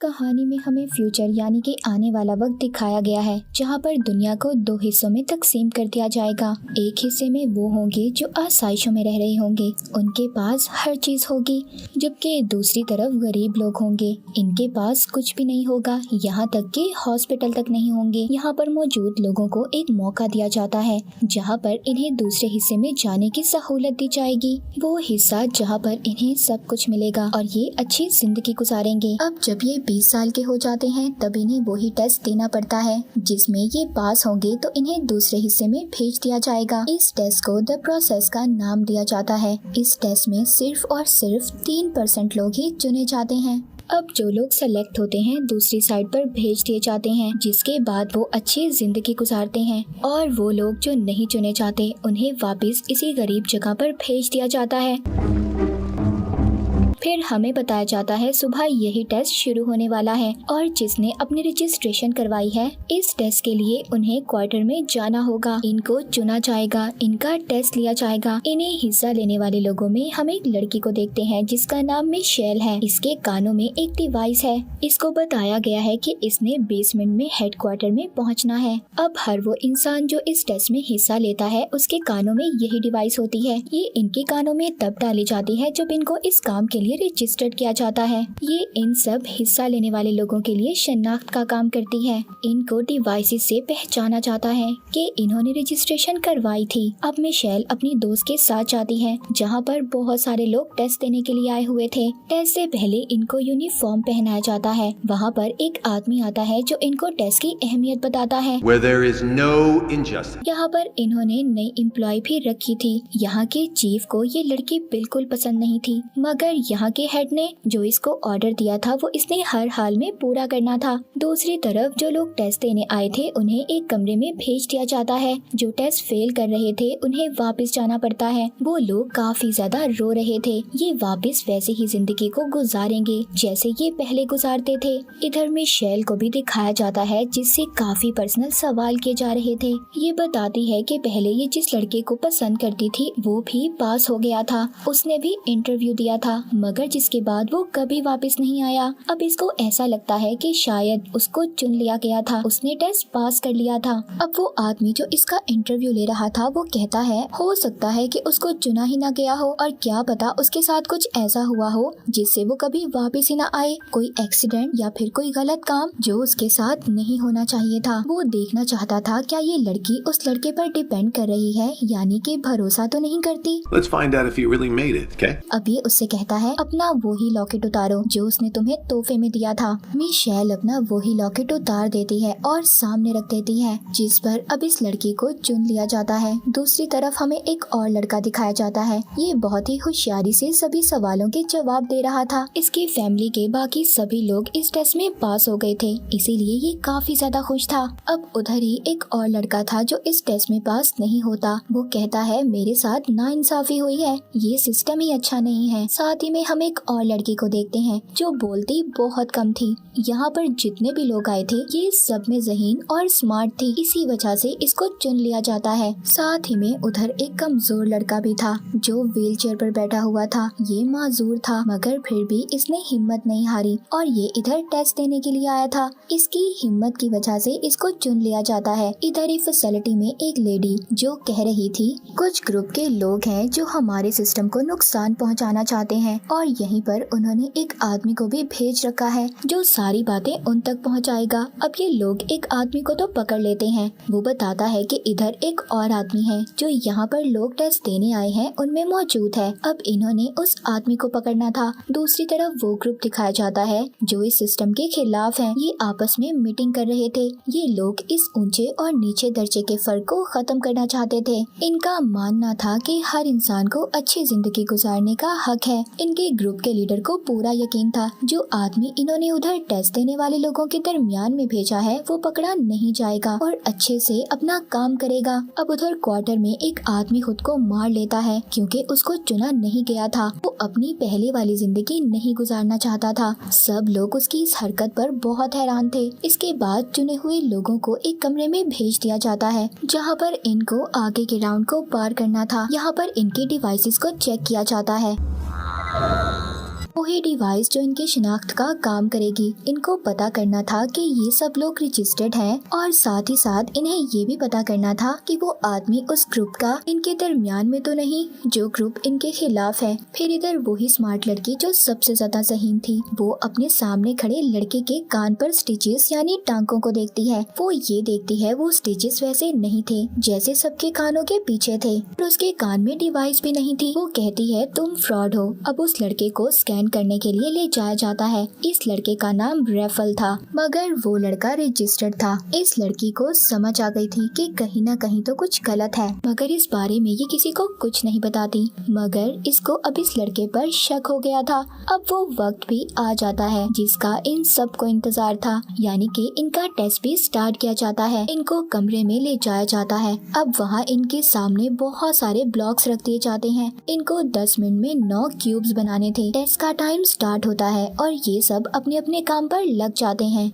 कहानी में हमें फ्यूचर यानी कि आने वाला वक्त दिखाया गया है, जहाँ पर दुनिया को दो हिस्सों में तकसीम कर दिया जाएगा। एक हिस्से में वो होंगे जो आसाइशों में रह रहे होंगे, उनके पास हर चीज होगी, जबकि दूसरी तरफ गरीब लोग होंगे, इनके पास कुछ भी नहीं होगा, यहाँ तक कि हॉस्पिटल तक नहीं होंगे। यहाँ पर मौजूद लोगों को एक मौका दिया जाता है जहाँ पर इन्हें दूसरे हिस्से में जाने की सहूलत दी जाएगी, वो हिस्सा जहाँ पर इन्हें सब कुछ मिलेगा और ये अच्छी जिंदगी गुजारेंगे। अब जब ये 20 साल के हो जाते हैं तब इन्हें वही टेस्ट देना पड़ता है जिसमें ये पास होंगे तो इन्हें दूसरे हिस्से में भेज दिया जाएगा। इस टेस्ट को द प्रोसेस का नाम दिया जाता है। इस टेस्ट में सिर्फ और सिर्फ 3% लोग ही चुने जाते हैं। अब जो लोग सेलेक्ट होते हैं दूसरी साइड पर भेज दिए जाते हैं, जिसके बाद वो अच्छी जिंदगी गुजारते हैं, और वो लोग जो नहीं चुने जाते उन्हें वापस इसी गरीब जगह पर भेज दिया जाता है। फिर हमें बताया जाता है सुबह यही टेस्ट शुरू होने वाला है और जिसने अपनी रजिस्ट्रेशन करवाई है इस टेस्ट के लिए उन्हें क्वार्टर में जाना होगा। इनको चुना जाएगा, इनका टेस्ट लिया जाएगा। इन्हें हिस्सा लेने वाले लोगों में हम एक लड़की को देखते हैं जिसका नाम मिशेल है। इसके कानों में एक डिवाइस है। इसको बताया गया है कि इसने बेसमेंट में हेडक्वार्टर में पहुंचना है। अब हर वो इंसान जो इस टेस्ट में हिस्सा लेता है उसके कानों में यही डिवाइस होती है। ये इनके कानों में तब डाली जाती है जब इनको इस काम के लिए रजिस्टर्ड किया जाता है। ये इन सब हिस्सा लेने वाले लोगों के लिए शनाख्त का काम करती है। इनको डिवाइसेस से पहचाना जाता है कि इन्होंने रजिस्ट्रेशन करवाई थी। अब मिशेल अपनी दोस्त के साथ जाती है जहाँ पर बहुत सारे लोग टेस्ट देने के लिए आए हुए थे। टेस्ट से पहले इनको यूनिफॉर्म पहनाया जाता है। वहाँ पर एक आदमी आता है जो इनको टेस्ट की अहमियत बताता है। यहाँ पर इन्होंने नई एम्प्लॉय भी रखी थी। यहाँ के चीफ को ये लड़की बिल्कुल पसंद नहीं थी, मगर यहाँ के हेड ने जो इसको ऑर्डर दिया था वो इसने हर हाल में पूरा करना था। दूसरी तरफ जो लोग टेस्ट देने आए थे उन्हें एक कमरे में भेज दिया जाता है। जो टेस्ट फेल कर रहे थे उन्हें वापस जाना पड़ता है। वो लोग काफी ज्यादा रो रहे थे। ये वापस वैसे ही जिंदगी को गुजारेंगे जैसे ये पहले गुजारते थे। इधर मिशेल को भी दिखाया जाता है जिससे काफी पर्सनल सवाल किए जा रहे थे। ये बताती है कि पहले ये जिस लड़के को पसंद करती थी वो भी पास हो गया था, उसने भी इंटरव्यू दिया था, मगर जिसके बाद वो कभी वापस नहीं आया। अब इसको ऐसा लगता है कि शायद उसको चुन लिया गया था, उसने टेस्ट पास कर लिया था। अब वो आदमी जो इसका इंटरव्यू ले रहा था वो कहता है हो सकता है कि उसको चुना ही ना गया हो और क्या पता उसके साथ कुछ ऐसा हुआ हो जिससे वो कभी वापस ही ना आए, कोई एक्सीडेंट या फिर कोई गलत काम जो उसके साथ नहीं होना चाहिए था। वो देखना चाहता था क्या ये लड़की उस लड़के पर डिपेंड कर रही है, यानी कि भरोसा तो नहीं करती। Let's find out if you really made it, okay? अब ये उससे कहता है अपना वही लॉकेट उतारो जो उसने तुम्हें तोहफे में दिया था। मिशेल अपना वही लॉकेट उतार देती है और सामने रख देती है, जिस पर अब इस लड़की को चुन लिया जाता है। दूसरी तरफ हमें एक और लड़का दिखाया जाता है। ये बहुत ही होशियारी से सभी सवालों के जवाब दे रहा था। इसकी फैमिली के बाकी सभी लोग इस टेस्ट में पास हो गए थे, इसीलिए ये काफी ज्यादा खुश था। अब उधर ही एक और लड़का था जो इस टेस्ट में पास नहीं होता। वो कहता है मेरे साथ नाइंसाफी हुई है, ये सिस्टम ही अच्छा नहीं है। साथ ही में हम एक और लड़की को देखते हैं जो बोलती बहुत कम थी। यहाँ पर जितने भी लोग आए थे ये सब में ज़हीन और स्मार्ट थी, इसी वजह से इसको चुन लिया जाता है। साथ ही में उधर एक कमजोर लड़का भी था जो व्हील चेयर पर बैठा हुआ था। ये माजूर था मगर फिर भी इसने हिम्मत नहीं हारी और ये इधर टेस्ट देने के लिए आया था। इसकी हिम्मत की वजह से इसको चुन लिया जाता है। इधर ही फैसिलिटी में एक लेडी जो कह रही थी कुछ ग्रुप के लोग हैं जो हमारे सिस्टम को नुकसान पहुँचाना चाहते हैं, और यहीं पर उन्होंने एक आदमी को भी भेज रखा है जो सारी बातें उन तक पहुंचाएगा। अब ये लोग एक आदमी को तो पकड़ लेते हैं। वो बताता है कि इधर एक और आदमी है जो यहाँ पर लोग टेस्ट देने आए हैं उनमें मौजूद है। अब इन्होंने उस आदमी को पकड़ना था। दूसरी तरफ वो ग्रुप दिखाया जाता है जो इस सिस्टम के खिलाफ है। ये आपस में मीटिंग कर रहे थे। ये लोग इस ऊंचे और नीचे दर्जे के फर्क को खत्म करना चाहते थे। इनका मानना था कि हर इंसान को अच्छी जिंदगी गुजारने का हक है। इनके ग्रुप के लीडर को पूरा यकीन था जो आदमी इन्होंने उधर टेस्ट देने वाले लोगों के दरमियान में भेजा है वो पकड़ा नहीं जाएगा और अच्छे से अपना काम करेगा। अब उधर क्वार्टर में एक आदमी खुद को मार लेता है क्योंकि उसको चुना नहीं गया था। वो अपनी पहले वाली जिंदगी नहीं गुजारना चाहता था। सब लोग उसकी इस हरकत पर बहुत हैरान थे। इसके बाद चुने हुए लोगों को एक कमरे में भेज दिया जाता है जहाँ पर इनको आगे के राउंड को पार करना था। यहाँ पर इनके डिवाइसेस को चेक किया जाता है। वही डिवाइस जो इनकी शिनाख्त का काम करेगी। इनको पता करना था कि ये सब लोग रजिस्टर्ड हैं और साथ ही साथ इन्हें ये भी पता करना था कि वो आदमी उस ग्रुप का इनके दरमियान में तो नहीं जो ग्रुप इनके खिलाफ है। फिर इधर वही स्मार्ट लड़की जो सबसे ज्यादा ज़हीन थी, वो अपने सामने खड़े लड़के के कान पर स्टिचेस यानी टांकों को देखती है। वो ये देखती है वो स्टिचेस वैसे नहीं थे जैसे सबके कानों के पीछे थे और उसके कान में डिवाइस भी नहीं थी। वो कहती है तुम फ्रॉड हो। अब उस लड़के को स्कैन करने के लिए ले जाया जाता है। इस लड़के का नाम रेफल था, मगर वो लड़का रजिस्टर्ड था। इस लड़की को समझ आ गई थी कि कहीं ना कहीं तो कुछ गलत है, मगर इस बारे में ये किसी को कुछ नहीं बताती। मगर इसको अब इस लड़के पर शक हो गया था। अब वो वक्त भी आ जाता है जिसका इन सबको इंतजार था, यानी कि इनका टेस्ट भी स्टार्ट किया जाता है। इनको कमरे में ले जाया जाता है। अब वहाँ इनके सामने बहुत सारे ब्लॉक्स रख दिए जाते हैं। इनको 10 मिनट में 9 क्यूब्स बनाने थे। टेस्ट का टाइम स्टार्ट होता है और ये सब अपने अपने काम पर लग जाते हैं।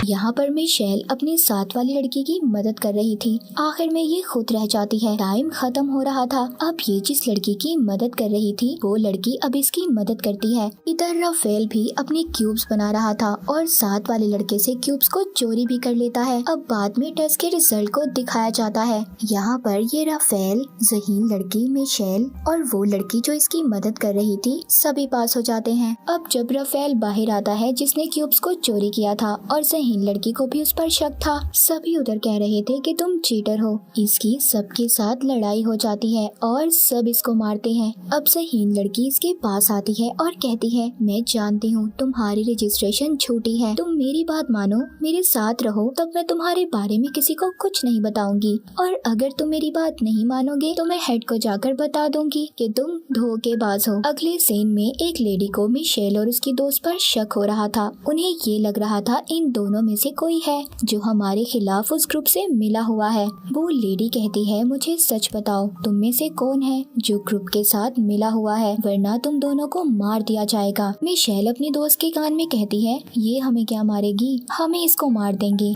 यहाँ पर मिशेल अपनी साथ वाली लड़की की मदद कर रही थी। आखिर में ये खुद रह जाती है। टाइम खत्म हो रहा था। अब ये जिस लड़की की मदद कर रही थी वो लड़की अब इसकी मदद करती है। इधर राफेल भी अपने क्यूब्स बना रहा था और साथ वाले लड़के से क्यूब्स को चोरी भी कर लेता है। अब बाद में टेस्ट के रिजल्ट को दिखाया जाता है। यहाँ पर ये राफेल, ज़हीन लड़की, मिशेल और वो लड़की जो इसकी मदद कर रही थी सभी पास हो जाते हैं। अब जब राफेल बाहर आता है जिसने क्यूब्स को चोरी किया था और ज़हीन लड़की को भी उस पर शक था, सभी उधर कह रहे थे कि तुम चीटर हो। इसकी सबके साथ लड़ाई हो जाती है और सब इसको मारते हैं। अब ज़हीन लड़की इसके पास आती है और कहती है मैं जानती हूँ तुम्हारी रजिस्ट्रेशन झूठी है, तुम मेरी बात मानो, मेरे साथ रहो, तब मैं तुम्हारे बारे में किसी को कुछ नहीं बताऊंगी और अगर तुम मेरी बात नहीं मानोगे तो मैं हेड को जाकर बता दूंगी कि तुम धोखेबाज हो। अगले सीन में एक लेडी को मिशेल और उसकी दोस्त पर शक हो रहा था। उन्हें ये लग रहा था इन दोनों में से कोई है जो हमारे खिलाफ उस ग्रुप से मिला हुआ है। वो लेडी कहती है मुझे सच बताओ तुम में से कौन है जो ग्रुप के साथ मिला हुआ है, वरना तुम दोनों को मार दिया जाएगा। मिशेल अपनी दोस्त के कान में कहती है ये हमें क्या मारेगी, हमें इसको मार देंगे।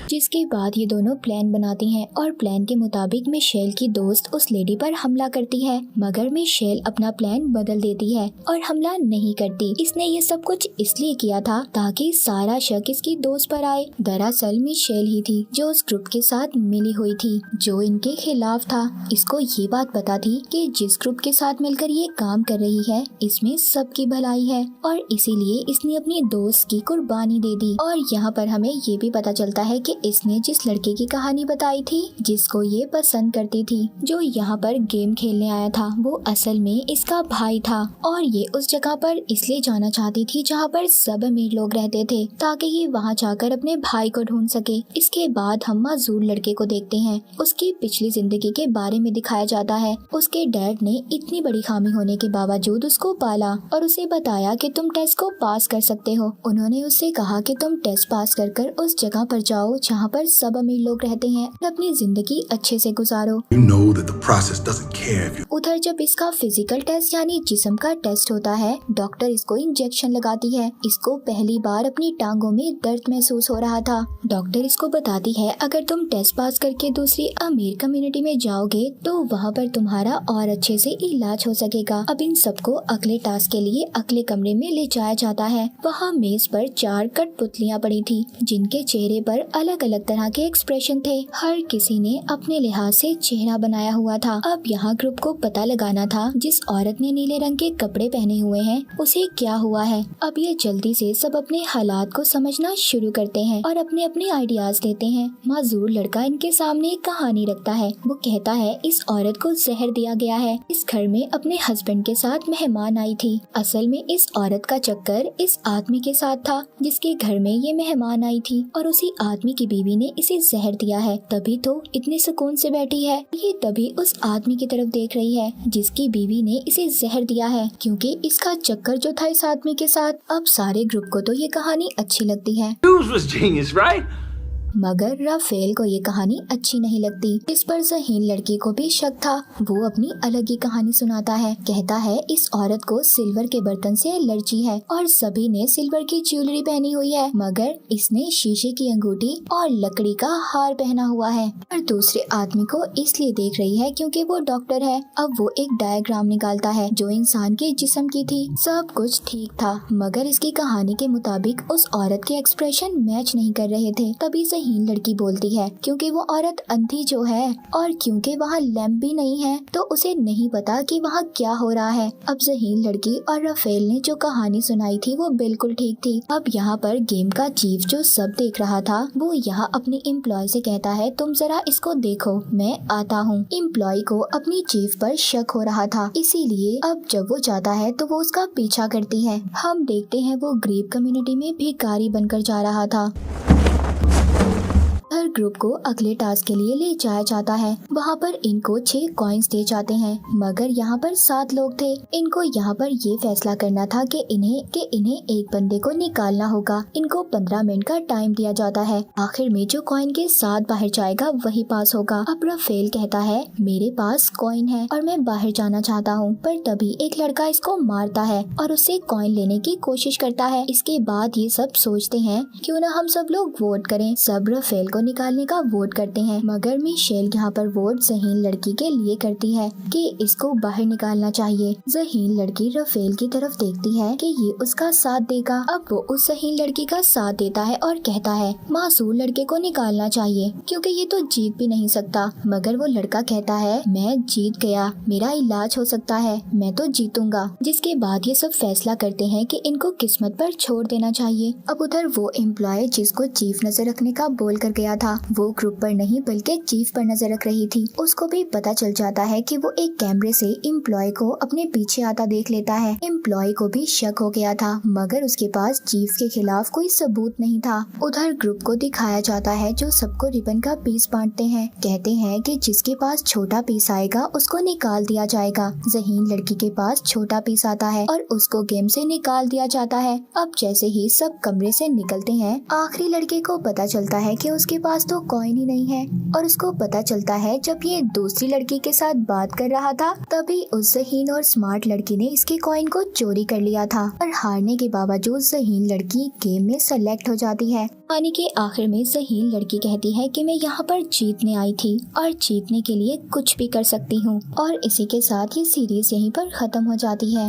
जिसके बाद ये दोनों प्लान बनाती हैं और प्लान के मुताबिक मिशेल की दोस्त उस लेडी पर हमला करती है, मगर मिशेल अपना प्लान बदल देती है और हमला नहीं करती। इसने ये सब कुछ इसलिए किया था ताकि सारा शक इसकी दोस्त पर आए। दरअसल मिशेल ही थी जो उस ग्रुप के साथ मिली हुई थी जो इनके खिलाफ था। इसको ये बात पता थी कि जिस ग्रुप के साथ मिलकर ये काम कर रही है इसमें सबकी भलाई है और इसीलिए इसने अपनी दोस्त की कुर्बानी दे दी। और यहाँ पर हमें ये भी पता चलता है कि इसने जिस लड़के की कहानी बताई थी जिसको ये पसंद करती थी, जो यहाँ पर गेम खेलने आया था, वो असल में इसका भाई था और ये उस जगह पर इसलिए जाना चाहती थी जहाँ पर सब अमीर लोग रहते थे ताकि ये वहाँ जाकर अपने भाई को ढूंढ सके। इसके बाद हम माजूर लड़के को देखते हैं। उसकी पिछली जिंदगी के बारे में दिखाया जाता है। उसके डैड ने इतनी बड़ी खामी होने के बावजूद उसको पाला और उसे बताया कि तुम टेस्ट को पास कर सकते हो। उन्होंने उससे कहा कि तुम टेस्ट पास कर उस जगह पर जाओ जहाँ पर सब अमीर लोग रहते हैं और अपनी जिंदगी अच्छे से गुजारो। उधर जब इसका फिजिकल टेस्ट यानी जिस्म का टेस्ट होता है, डॉक्टर इसको इंजेक्शन लगाती है। इसको पहली बार अपनी टांगों में दर्द महसूस हो रहा था। डॉक्टर इसको बताती है अगर तुम टेस्ट पास करके दूसरी अमीर कम्युनिटी में जाओगे तो वहाँ पर तुम्हारा और अच्छे से इलाज हो सकेगा। अब इन सबको अगले टास्क के लिए अगले कमरे में ले जाया जाता है। वहाँ मेज पर 4 कठपुतलियाँ पड़ी थी जिनके चेहरे पर अलग अलग तरह के एक्सप्रेशन थे। हर किसी ने अपने लिहाज से चेहरा बनाया हुआ था। अब यहाँ ग्रुप को पता लगाना था जिस औरत ने नीले रंग के कपड़े पहने हुए हैं उसे क्या हुआ है। अब ये जल्दी से सब अपने हालात को समझना शुरू करते हैं और अपने अपने आइडियाज देते हैं। माजूर लड़का इनके सामने एक कहानी रखता है। वो कहता है इस औरत को जहर दिया गया है। इस घर में अपने हस्बैंड के साथ मेहमान आई थी। असल में इस औरत का चक्कर इस आदमी के साथ था जिसके घर में ये मेहमान आई थी और उसी आदमी की बीवी ने इसे जहर दिया है, तभी तो इतने सुकून से बैठी है। ये तभी उस आदमी की तरफ देख रही है जिसकी बीवी ने इसे जहर दिया है क्योंकि इसका चक्कर जो था इस आदमी के साथ। अब सारे ग्रुप को तो ये कहानी अच्छी लगती है। News was genius, right? मगर राफेल को ये कहानी अच्छी नहीं लगती। इस पर ज़हीन लड़की को भी शक था। वो अपनी अलग ही कहानी सुनाता है। कहता है इस औरत को सिल्वर के बर्तन से एलर्जी है और सभी ने सिल्वर की ज्वेलरी पहनी हुई है, मगर इसने शीशे की अंगूठी और लकड़ी का हार पहना हुआ है। और दूसरे आदमी को इसलिए देख रही है क्योंकि वो डॉक्टर है। अब वो एक डायग्राम निकालता है जो इंसान के जिस्म की थी। सब कुछ ठीक था, मगर इसकी कहानी के मुताबिक उस औरत के एक्सप्रेशन मैच नहीं कर रहे थे। तभी ज़हीन लड़की बोलती है क्योंकि वो औरत अंधी जो है और क्योंकि वहाँ लैंप भी नहीं है तो उसे नहीं पता कि वहाँ क्या हो रहा है। अब ज़हीन लड़की और राफेल ने जो कहानी सुनाई थी वो बिल्कुल ठीक थी। अब यहाँ पर गेम का चीफ जो सब देख रहा था वो यहाँ अपने एम्प्लॉय से कहता है तुम जरा इसको देखो, मैं आता हूँ। एम्प्लॉय को अपनी चीफ पर शक हो रहा था, इसीलिए अब जब वो जाता है तो वो उसका पीछा करती है। हम देखते हैं वो गरीब कम्युनिटी में भिखारी बनकर जा रहा था। हर ग्रुप को अगले टास्क के लिए ले जाया जाता है। वहाँ पर इनको 6 कॉइन्स दिए जाते हैं, मगर यहाँ पर 7 लोग थे। इनको यहाँ पर ये फैसला करना था कि इन्हें एक बंदे को निकालना होगा। इनको 15 मिनट का टाइम दिया जाता है। आखिर में जो कॉइन के साथ बाहर जाएगा वही पास होगा। अब राफेल कहता है मेरे पास कॉइन है और मैं बाहर जाना चाहता हूँ, पर तभी एक लड़का इसको मारता है और उससे कॉइन लेने की कोशिश करता है। इसके बाद ये सब सोचते हैं क्यों ना हम सब लोग वोट करें। सब राफेल को निकालने का वोट करते हैं, मगर मिशेल यहाँ पर वोट ज़हीन लड़की के लिए करती है कि इसको बाहर निकालना चाहिए। ज़हीन लड़की राफेल की तरफ देखती है कि ये उसका साथ देगा। अब वो उस ज़हीन लड़की का साथ देता है और कहता है मासूम लड़के को निकालना चाहिए क्योंकि ये तो जीत भी नहीं सकता। मगर वो लड़का कहता है मैं जीत गया, मेरा इलाज हो सकता है, मैं तो जीतूंगा। जिसके बाद ये सब फैसला करते हैं कि इनको किस्मत पर छोड़ देना चाहिए। अब उधर वो एम्प्लॉय जिसको चीफ नजर रखने का बोल कर गया था वो ग्रुप पर नहीं बल्कि चीफ पर नजर रख रही थी। उसको भी पता चल जाता है कि वो एक कैमरे से एम्प्लॉय को अपने पीछे आता देख लेता है। एम्प्लॉय को भी शक हो गया था, मगर उसके पास चीफ के खिलाफ कोई सबूत नहीं था। उधर ग्रुप को दिखाया जाता है जो सबको रिबन का पीस बांटते हैं। कहते हैं कि जिसके पास छोटा पीस आएगा उसको निकाल दिया जाएगा। ज़हीन लड़की के पास छोटा पीस आता है और उसको गेम से निकाल दिया जाता है। अब जैसे ही सब कमरे से निकलते हैं, आखिरी लड़के को पता चलता है कि उसके पास तो कॉइन ही नहीं है। और उसको पता चलता है जब ये दूसरी लड़की के साथ बात कर रहा था तभी उस ज़हीन और स्मार्ट लड़की ने इसके कॉइन को चोरी कर लिया था। और हारने के बावजूद ज़हीन लड़की गेम में सेलेक्ट हो जाती है। कहानी के आखिर में ज़हीन लड़की कहती है कि मैं यहाँ पर जीतने आई थी और जीतने के लिए कुछ भी कर सकती हूँ। और इसी के साथ ये सीरीज यहीं पर खत्म हो जाती है।